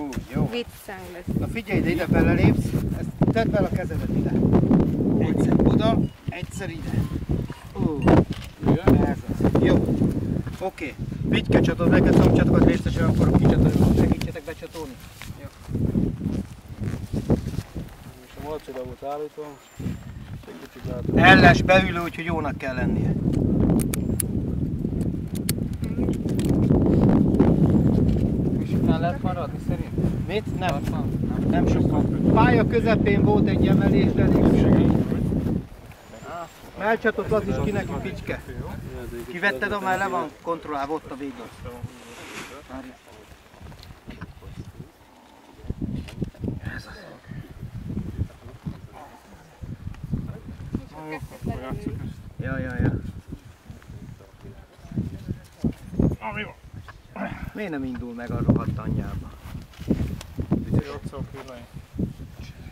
Úgy, jó. Viccen lesz. Na figyelj, de ide belelépsz, ezt tedd fel a kezedet ide. Egyszer oda, egyszer ide. Ez az. Jó. Oké. Vigyke csatold meg a szomcsatokat részesen, akkor kicsatoljuk, segítsetek becsatolni. Jó. És a malc oda volt állítva. Elles beülő, úgyhogy jónak kell lennie. És utána lehet maradni szerint? Mit? Nem. Nem sokan. Pálya közepén volt egy emelés, de elég. Mellcsatot az is ki neki, Picske. Kivetted, amely le van kontrollálva ott a végén. Ez az. Ja. Miért nem indul meg a rohadt anyjába?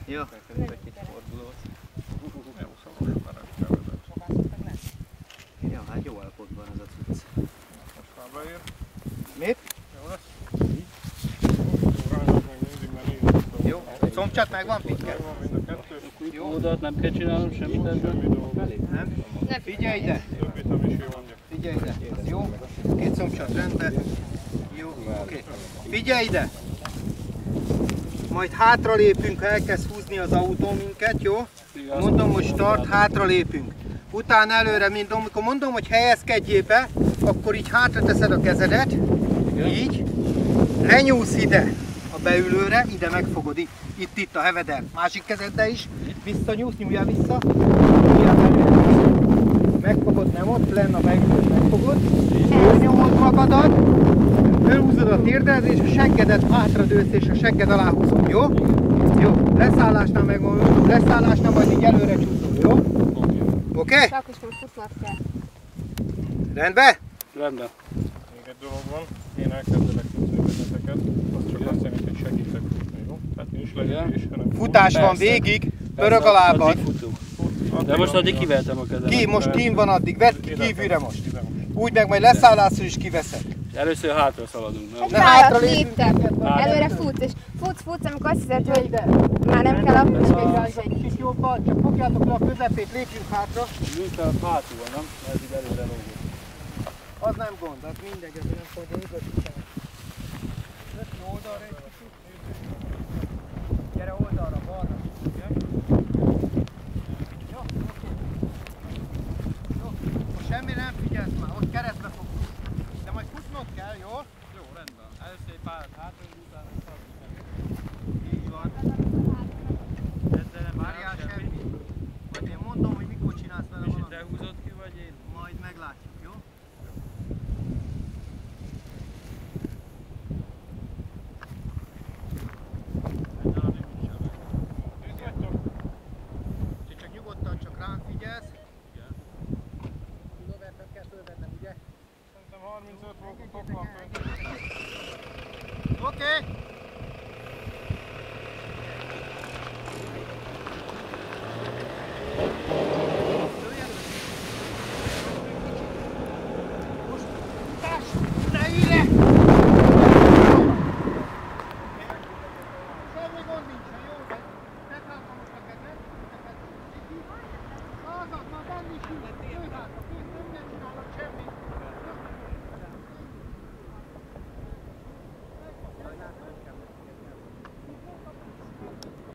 Ja. Ja, hát jó állapotban ez a cucc. Mit? Jó. Szomcsat megvan, Pitke? Jó, oda nem kell csinálnom semmit ezzel? Nem? Figyelj ide! Figyelj ide! Jó? Két szomcsat rendben. Jó, oké. Figyelj ide! Majd hátra lépünk, ha elkezd húzni az autó minket, jó? Mondom, hogy start, hátra lépünk. Utána előre, amikor mondom, hogy helyezkedjél be, akkor így hátra teszed a kezedet, így, lenyúlsz ide a beülőre, ide megfogod, itt a heveder, másik kezeddel is, visszanyúlsz, nyúljál vissza, megfogod, nem ott, lenn a beülőt, megfogod, nyomod magadat, fölhúzod a térdet, és a seggedet hátradőlsz, és a segged alá húzod, jó? Jó, leszállásnál megmondom, leszállásnál majd így előre csúszol, jó? Oké? Csak is most futnak kell. Rendben? Rendben. Még egy dolog van, én elkezdelek benneteket, az csak azt jelenti, hogy segítek futni, jó? Tehát nincs leütés, hanem Futás van végig, pörög a lábad. De most addig kivettem a kezemet. Ki, most kín van addig, vedd ki kívülre most. Úgy meg majd leszállásról is kiveszed. Először hátra szaladunk. Egy Ne hátra pályat lépünk. léptek. Előre futsz, és futsz, amikor azt hiszed, hogy már nem kell akkor is végre az egy. Kicsit jobban, csak fogjátok le a közepét, lépjünk hátra. Miután hátul van, nem? Ez így előre lógunk. Az nem gond, az mindegy, ez nem fog igazítani.